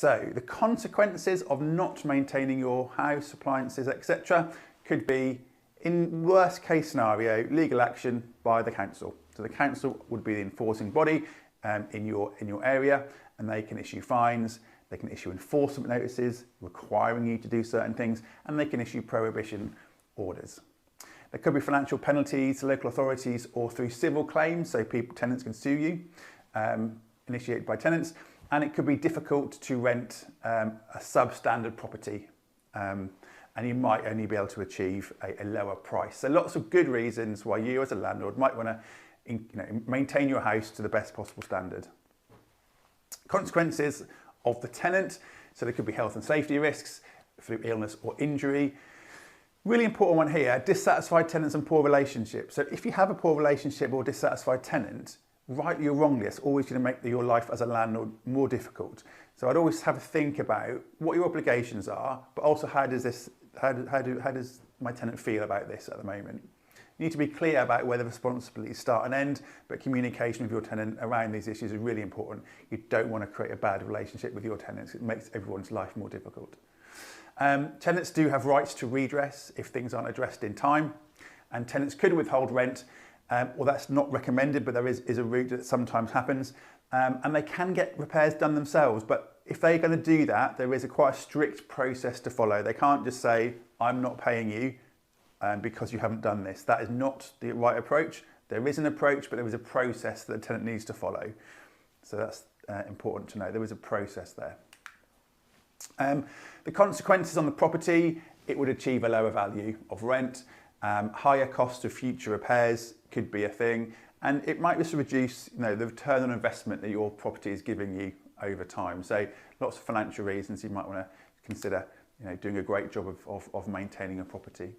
So the consequences of not maintaining your house, appliances, etc. could be, in worst case scenario, legal action by the council. So the council would be the enforcing body in your area, and they can issue fines, they can issue enforcement notices requiring you to do certain things, and they can issue prohibition orders. There could be financial penalties to local authorities or through civil claims, so tenants can sue you, initiated by tenants, and it could be difficult to rent a substandard property, and you might only be able to achieve a lower price. So lots of good reasons why you as a landlord might want to maintain your house to the best possible standard. Consequences of the tenant, so there could be health and safety risks through illness or injury. Really important one here, dissatisfied tenants and poor relationships. So if you have a poor relationship or dissatisfied tenant, rightly or wrongly, it's always going to make your life as a landlord more difficult. So I'd always have a think about what your obligations are, but also how does my tenant feel about this at the moment? You need to be clear about where the responsibilities start and end, but communication with your tenant around these issues is really important. You don't want to create a bad relationship with your tenants. It makes everyone's life more difficult. Tenants do have rights to redress if things aren't addressed in time, and tenants could withhold rent. Well, that's not recommended, but there is a route that sometimes happens, and they can get repairs done themselves. But if they're going to do that, there is quite a strict process to follow. They can't just say, I'm not paying you because you haven't done this. That is not the right approach. There is an approach, but there is a process that the tenant needs to follow. So that's important to know. There is a process there. The consequences on the property, it would achieve a lower value of rent. Higher costs of future repairs could be a thing, and it might just reduce the return on investment that your property is giving you over time. So lots of financial reasons you might want to consider doing a great job of maintaining a property.